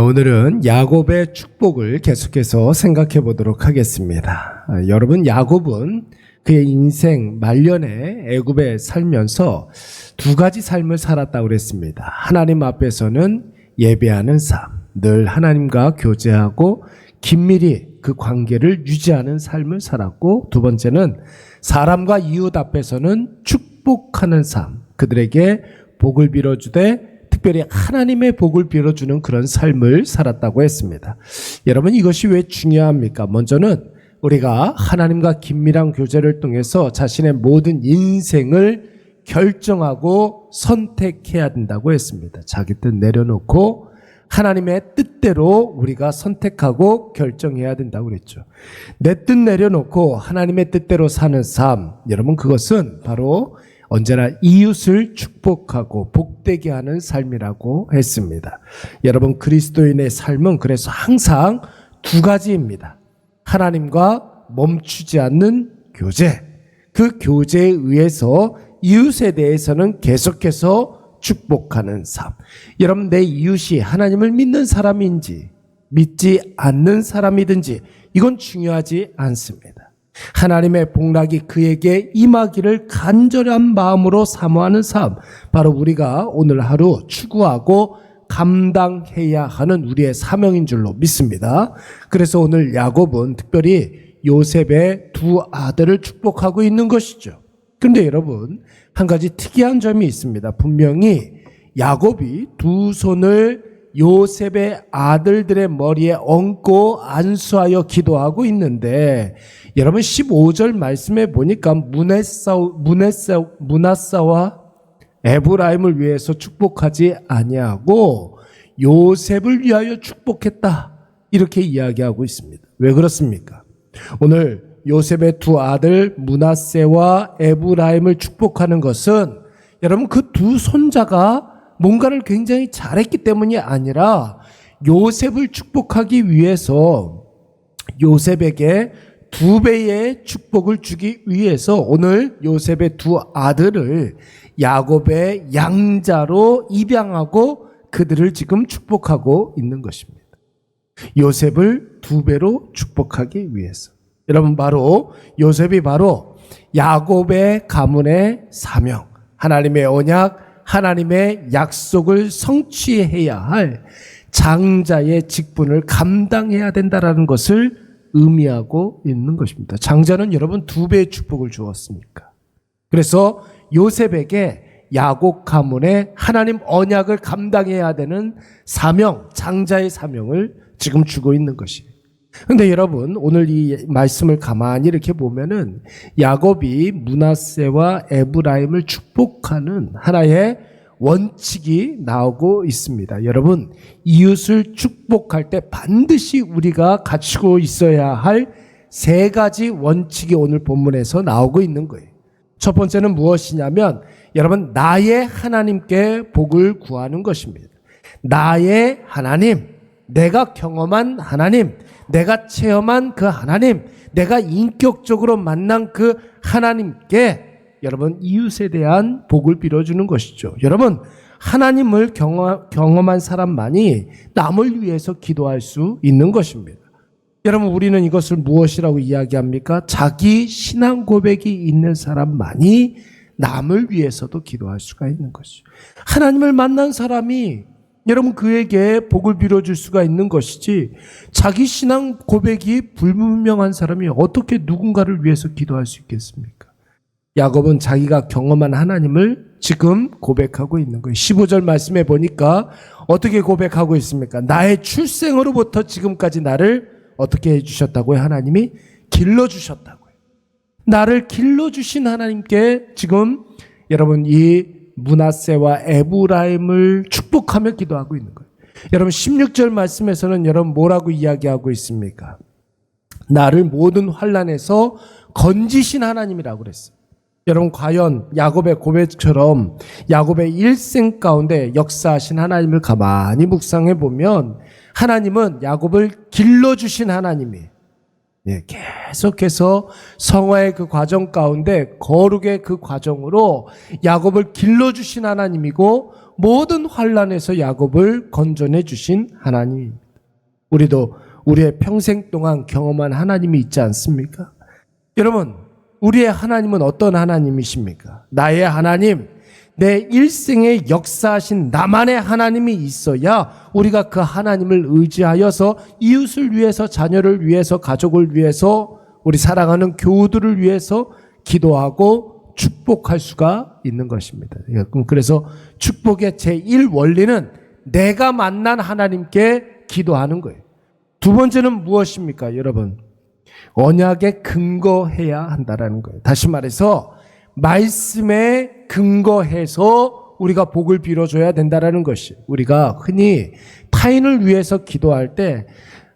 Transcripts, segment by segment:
오늘은 야곱의 축복을 계속해서 생각해 보도록 하겠습니다. 여러분, 야곱은 그의 인생 말년에 애굽에 살면서 두 가지 삶을 살았다고 그랬습니다. 하나님 앞에서는 예배하는 삶, 늘 하나님과 교제하고 긴밀히 그 관계를 유지하는 삶을 살았고, 두 번째는 사람과 이웃 앞에서는 축복하는 삶, 그들에게 복을 빌어주되 특별히 하나님의 복을 빌어주는 그런 삶을 살았다고 했습니다. 여러분, 이것이 왜 중요합니까? 먼저는 우리가 하나님과 긴밀한 교제를 통해서 자신의 모든 인생을 결정하고 선택해야 된다고 했습니다. 자기 뜻 내려놓고 하나님의 뜻대로 우리가 선택하고 결정해야 된다고 그랬죠. 내 뜻 내려놓고 하나님의 뜻대로 사는 삶, 여러분, 그것은 바로 언제나 이웃을 축복하고 복되게 하는 삶이라고 했습니다. 여러분, 그리스도인의 삶은 그래서 항상 두 가지입니다. 하나님과 멈추지 않는 교제, 그 교제에 의해서 이웃에 대해서는 계속해서 축복하는 삶. 여러분, 내 이웃이 하나님을 믿는 사람인지 믿지 않는 사람이든지 이건 중요하지 않습니다. 하나님의 복락이 그에게 임하기를 간절한 마음으로 사모하는 삶, 바로 우리가 오늘 하루 추구하고 감당해야 하는 우리의 사명인 줄로 믿습니다. 그래서 오늘 야곱은 특별히 요셉의 두 아들을 축복하고 있는 것이죠. 그런데 여러분, 한 가지 특이한 점이 있습니다. 분명히 야곱이 두 손을 요셉의 아들들의 머리에 얹고 안수하여 기도하고 있는데, 여러분 15절 말씀에 보니까 므낫사와 에브라임을 위해서 축복하지 아니하고 요셉을 위하여 축복했다, 이렇게 이야기하고 있습니다. 왜 그렇습니까? 오늘 요셉의 두 아들 므낫세와 에브라임을 축복하는 것은 여러분 그 두 손자가 뭔가를 굉장히 잘했기 때문이 아니라 요셉을 축복하기 위해서 요셉에게 두 배의 축복을 주기 위해서 오늘 요셉의 두 아들을 야곱의 양자로 입양하고 그들을 지금 축복하고 있는 것입니다. 요셉을 두 배로 축복하기 위해서. 여러분, 바로 요셉이 바로 야곱의 가문의 사명, 하나님의 언약, 하나님의 약속을 성취해야 할 장자의 직분을 감당해야 된다라는 것을 의미하고 있는 것입니다. 장자는 여러분 두 배의 축복을 주었으니까. 그래서 요셉에게 야곱 가문의 하나님 언약을 감당해야 되는 사명, 장자의 사명을 지금 주고 있는 것이에요. 그런데 여러분, 오늘 이 말씀을 가만히 이렇게 보면은 야곱이 므낫세와 에브라임을 축복하는 하나의 원칙이 나오고 있습니다. 여러분, 이웃을 축복할 때 반드시 우리가 갖추고 있어야 할 세 가지 원칙이 오늘 본문에서 나오고 있는 거예요. 첫 번째는 무엇이냐면, 여러분, 나의 하나님께 복을 구하는 것입니다. 나의 하나님, 내가 경험한 하나님, 내가 체험한 그 하나님, 내가 인격적으로 만난 그 하나님께 여러분 이웃에 대한 복을 빌어주는 것이죠. 여러분, 하나님을 경험한 사람만이 남을 위해서 기도할 수 있는 것입니다. 여러분, 우리는 이것을 무엇이라고 이야기합니까? 자기 신앙 고백이 있는 사람만이 남을 위해서도 기도할 수가 있는 것이죠. 하나님을 만난 사람이 여러분 그에게 복을 빌어줄 수가 있는 것이지, 자기 신앙 고백이 불분명한 사람이 어떻게 누군가를 위해서 기도할 수 있겠습니까? 야곱은 자기가 경험한 하나님을 지금 고백하고 있는 거예요. 15절 말씀에 보니까 어떻게 고백하고 있습니까? 나의 출생으로부터 지금까지 나를 어떻게 해주셨다고요? 하나님이 길러주셨다고요. 나를 길러주신 하나님께 지금 여러분 이 므낫세와 에브라임을 축복하며 기도하고 있는 거예요. 여러분 16절 말씀에서는 여러분 뭐라고 이야기하고 있습니까? 나를 모든 환난에서 건지신 하나님이라고 그랬어요. 여러분, 과연 야곱의 고백처럼 야곱의 일생 가운데 역사하신 하나님을 가만히 묵상해 보면 하나님은 야곱을 길러주신 하나님이에요. 예, 계속해서 성화의 그 과정 가운데 거룩의 그 과정으로 야곱을 길러주신 하나님이고 모든 환난에서 야곱을 건져내 주신 하나님입니다. 우리도 우리의 평생 동안 경험한 하나님이 있지 않습니까? 여러분, 우리의 하나님은 어떤 하나님이십니까? 나의 하나님, 내 일생에 역사하신 나만의 하나님이 있어야 우리가 그 하나님을 의지하여서 이웃을 위해서, 자녀를 위해서, 가족을 위해서, 우리 사랑하는 교우들을 위해서 기도하고 축복할 수가 있는 것입니다. 그래서 축복의 제1원리는 내가 만난 하나님께 기도하는 거예요. 두 번째는 무엇입니까, 여러분? 언약에 근거해야 한다라는 거예요. 다시 말해서 말씀에 근거해서 우리가 복을 빌어줘야 된다라는 것이, 우리가 흔히 타인을 위해서 기도할 때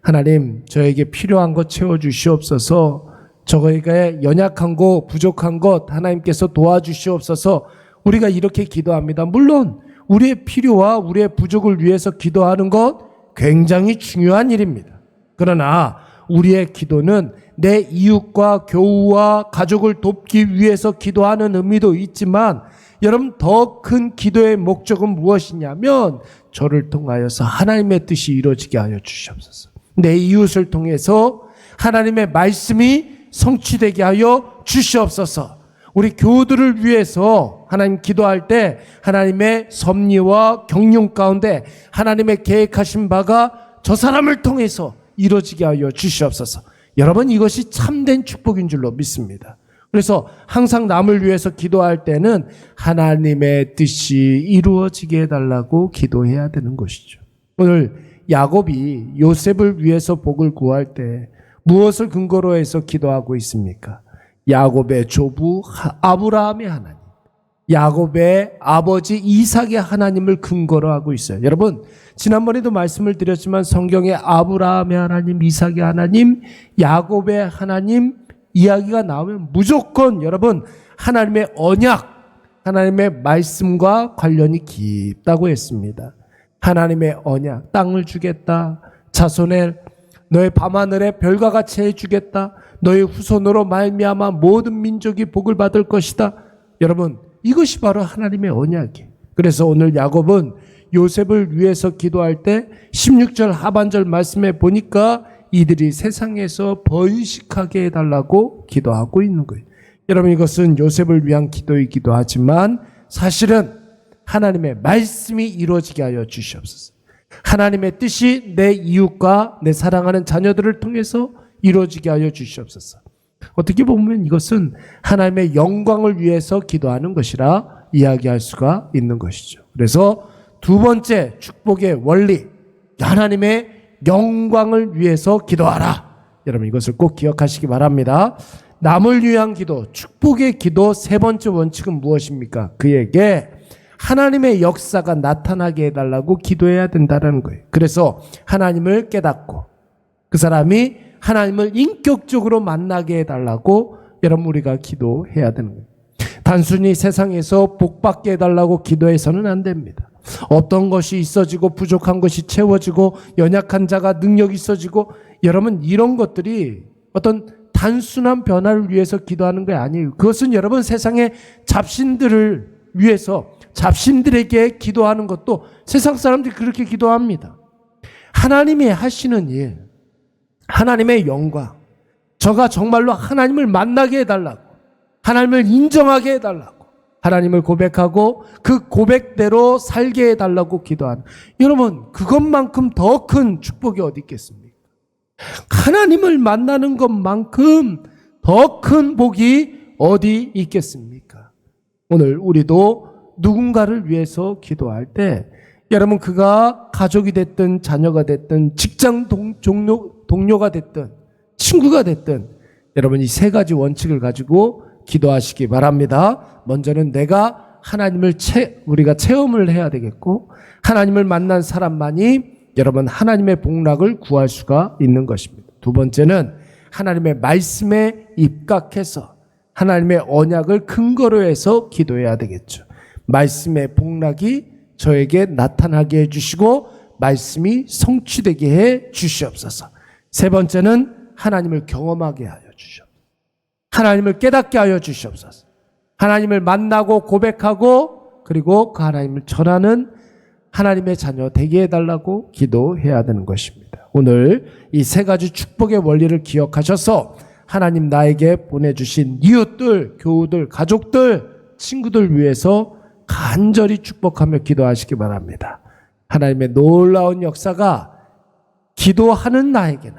하나님 저에게 필요한 것 채워주시옵소서, 저에게 연약한 것 부족한 것 하나님께서 도와주시옵소서, 우리가 이렇게 기도합니다. 물론 우리의 필요와 우리의 부족을 위해서 기도하는 것 굉장히 중요한 일입니다. 그러나 우리의 기도는 내 이웃과 교우와 가족을 돕기 위해서 기도하는 의미도 있지만, 여러분, 더 큰 기도의 목적은 무엇이냐면 저를 통하여서 하나님의 뜻이 이루어지게 하여 주시옵소서. 내 이웃을 통해서 하나님의 말씀이 성취되게 하여 주시옵소서. 우리 교우들을 위해서 하나님 기도할 때 하나님의 섭리와 경륜 가운데 하나님의 계획하신 바가 저 사람을 통해서 이루어지게 하여 주시옵소서. 여러분, 이것이 참된 축복인 줄로 믿습니다. 그래서 항상 남을 위해서 기도할 때는 하나님의 뜻이 이루어지게 해달라고 기도해야 되는 것이죠. 오늘 야곱이 요셉을 위해서 복을 구할 때 무엇을 근거로 해서 기도하고 있습니까? 야곱의 조부 아브라함의 하나님, 야곱의 아버지 이삭의 하나님을 근거로 하고 있어요. 여러분, 지난번에도 말씀을 드렸지만 성경에 아브라함의 하나님, 이삭의 하나님, 야곱의 하나님 이야기가 나오면 무조건 여러분 하나님의 언약, 하나님의 말씀과 관련이 깊다고 했습니다. 하나님의 언약, 땅을 주겠다, 자손에 너의 밤하늘에 별과 같이 해주겠다, 너의 후손으로 말미암아 모든 민족이 복을 받을 것이다. 여러분, 이것이 바로 하나님의 언약이에요. 그래서 오늘 야곱은 요셉을 위해서 기도할 때 16절 하반절 말씀에 보니까 이들이 세상에서 번식하게 해달라고 기도하고 있는 거예요. 여러분, 이것은 요셉을 위한 기도이기도 하지만 사실은 하나님의 말씀이 이루어지게 하여 주시옵소서. 하나님의 뜻이 내 이웃과 내 사랑하는 자녀들을 통해서 이루어지게 하여 주시옵소서. 어떻게 보면 이것은 하나님의 영광을 위해서 기도하는 것이라 이야기할 수가 있는 것이죠. 그래서 두 번째 축복의 원리, 하나님의 영광을 위해서 기도하라. 여러분, 이것을 꼭 기억하시기 바랍니다. 남을 위한 기도, 축복의 기도 세 번째 원칙은 무엇입니까? 그에게 하나님의 역사가 나타나게 해달라고 기도해야 된다는 거예요. 그래서 하나님을 깨닫고 그 사람이 하나님을 인격적으로 만나게 해달라고 여러분 우리가 기도해야 되는 거예요. 단순히 세상에서 복받게 해달라고 기도해서는 안 됩니다. 어떤 것이 있어지고 부족한 것이 채워지고 연약한 자가 능력이 있어지고, 여러분 이런 것들이 어떤 단순한 변화를 위해서 기도하는 게 아니에요. 그것은 여러분 세상의 잡신들을 위해서 잡신들에게 기도하는 것도 세상 사람들이 그렇게 기도합니다. 하나님이 하시는 일, 하나님의 영광, 저가 정말로 하나님을 만나게 해달라고, 하나님을 인정하게 해달라고, 하나님을 고백하고 그 고백대로 살게 해달라고 기도하는, 여러분 그것만큼 더 큰 축복이 어디 있겠습니까? 하나님을 만나는 것만큼 더 큰 복이 어디 있겠습니까? 오늘 우리도 누군가를 위해서 기도할 때 여러분 그가 가족이 됐든 자녀가 됐든 직장 동료가 됐든 친구가 됐든 여러분 이 세 가지 원칙을 가지고 기도하시기 바랍니다. 먼저는 내가 하나님을 우리가 체험을 해야 되겠고, 하나님을 만난 사람만이 여러분 하나님의 복락을 구할 수가 있는 것입니다. 두 번째는 하나님의 말씀에 입각해서 하나님의 언약을 근거로 해서 기도해야 되겠죠. 말씀의 복락이 저에게 나타나게 해주시고 말씀이 성취되게 해 주시옵소서. 세 번째는 하나님을 경험하게 하여 주시옵소서. 하나님을 깨닫게 하여 주시옵소서. 하나님을 만나고 고백하고 그리고 그 하나님을 전하는 하나님의 자녀 되게 해달라고 기도해야 되는 것입니다. 오늘 이 세 가지 축복의 원리를 기억하셔서 하나님 나에게 보내주신 이웃들, 교우들, 가족들, 친구들 위해서 간절히 축복하며 기도하시기 바랍니다. 하나님의 놀라운 역사가 기도하는 나에게나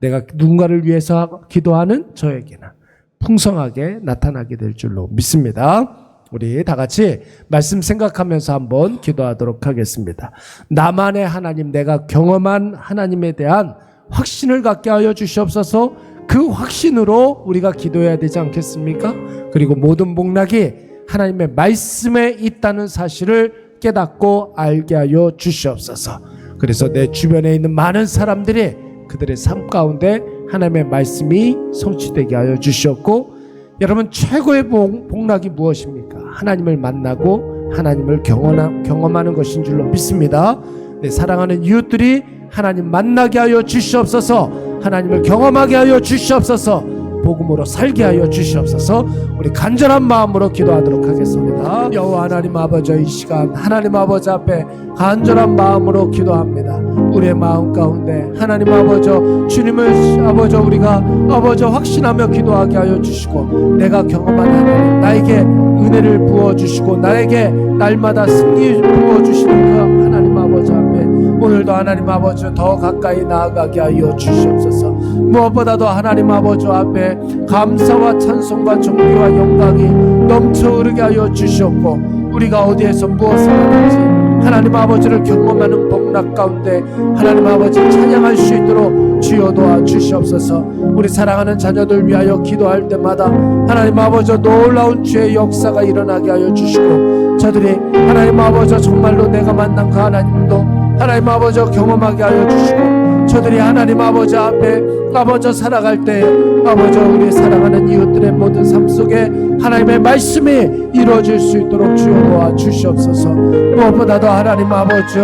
내가 누군가를 위해서 기도하는 저에게나 풍성하게 나타나게 될 줄로 믿습니다. 우리 다 같이 말씀 생각하면서 한번 기도하도록 하겠습니다. 나만의 하나님, 내가 경험한 하나님에 대한 확신을 갖게 하여 주시옵소서. 그 확신으로 우리가 기도해야 되지 않겠습니까? 그리고 모든 복락이 하나님의 말씀에 있다는 사실을 깨닫고 알게 하여 주시옵소서. 그래서 내 주변에 있는 많은 사람들이 그들의 삶 가운데 하나님의 말씀이 성취되게 하여 주시옵고, 여러분 최고의 복락이 무엇입니까? 하나님을 만나고 하나님을 경험하는 것인 줄로 믿습니다. 내 사랑하는 이웃들이 하나님 만나게 하여 주시옵소서. 하나님을 경험하게 하여 주시옵소서. 복음으로 살게 하여 주시옵소서. 우리 간절한 마음으로 기도하도록 하겠습니다. 여호와 하나님 아버지, 이 시간 하나님 아버지 앞에 간절한 마음으로 기도합니다. 우리의 마음 가운데 하나님 아버지, 주님을 아버지 우리가 아버지 확신하며 기도하게 하여 주시고, 내가 경험한 하나님 나에게 은혜를 부어주시고 나에게 날마다 승리 부어주시는 그 하나님 아버지 앞에 오늘도 하나님 아버지 더 가까이 나아가게 하여 주시옵소서. 무엇보다도 하나님 아버지 앞에 감사와 찬송과 존귀와 영광이 넘쳐 흐르게 하여 주시옵고, 우리가 어디에서 무엇을 하든지 하나님 아버지를 경험하는 복락 가운데 하나님 아버지를 찬양할 수 있도록 주여 도와 주시옵소서. 우리 사랑하는 자녀들 위하여 기도할 때마다 하나님 아버지 놀라운 주의 역사가 일어나게 하여 주시고, 저들이 하나님 아버지 정말로 내가 만난 그 하나님도 하나님 아버지 경험하게 하여 주시고, 저들이 하나님 아버지 앞에 아버지 살아갈 때 아버지 우리 사랑하는 이웃들의 모든 삶 속에 하나님의 말씀이 이루어질 수 있도록 주여 도와 주시옵소서. 무엇보다도 하나님 아버지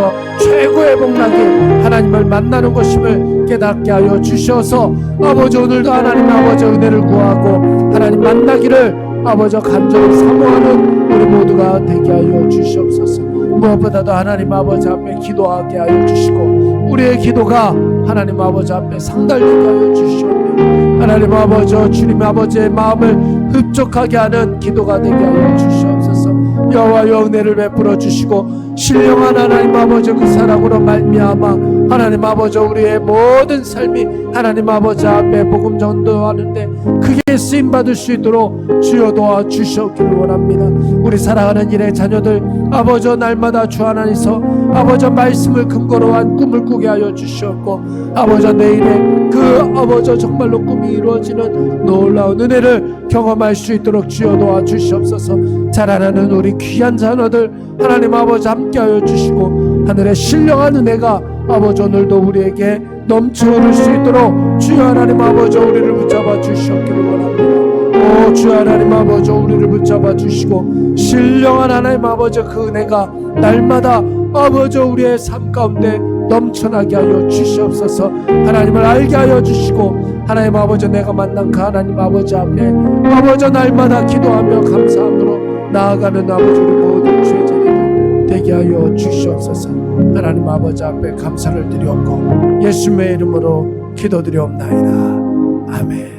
최고의 복락이 하나님을 만나는 것임을 깨닫게 하여 주셔서 아버지 오늘도 하나님 아버지 은혜를 구하고 하나님 만나기를 아버지 간절히 사모하는 우리 모두가 되게 하여 주시옵소서. 무엇보다도 하나님 아버지 앞에 기도하게 하여 주시고, 우리의 기도가 하나님 아버지 앞에 상달되게 하여 주시옵며 하나님 아버지 주님 아버지의 마음을 흡족하게 하는 기도가 되게 하여 주시옵소서. 여호와여 은혜를 베풀어 주시고, 신령한 하나님 아버지 그 사랑으로 말미암아 하나님 아버지 우리의 모든 삶이 하나님 아버지 앞에 복음 전도하는데 크게 쓰임 받을 수 있도록 주여 도와 주시옵기를 원합니다. 우리 사랑하는 일의 자녀들 아버지 날마다 주 안에서 아버지 말씀을 근거로 한 꿈을 꾸게 하여 주시옵고, 아버지 내일에 그 아버지 정말로 꿈이 이루어지는 놀라운 은혜를 경험할 수 있도록 주여 도와 주시옵소서. 자라나는 우리 귀한 자녀들 하나님 아버지 함께하여 주시고, 하늘의 신령한 은혜가 아버지 오늘도 우리에게 넘쳐 흐를 수 있도록 주여 하나님 아버지 우리를 붙잡아 주시옵기를 원합니다. 오 주여 하나님 아버지 우리를 붙잡아 주시고, 신령한 하나님 아버지 그 은혜가 날마다 아버지 우리의 삶 가운데 넘쳐나게 하여 주시옵소서. 하나님을 알게 하여 주시고, 하나님 아버지 내가 만난 그 하나님 아버지 앞에 아버지 날마다 기도하며 감사함으로 나아가는 아버지 우리 모든 죄자들 되게 하여 주시옵소서. 하나님 아버지 앞에 감사를 드렸고 예수님의 이름으로 기도드리옵나이다. 아멘.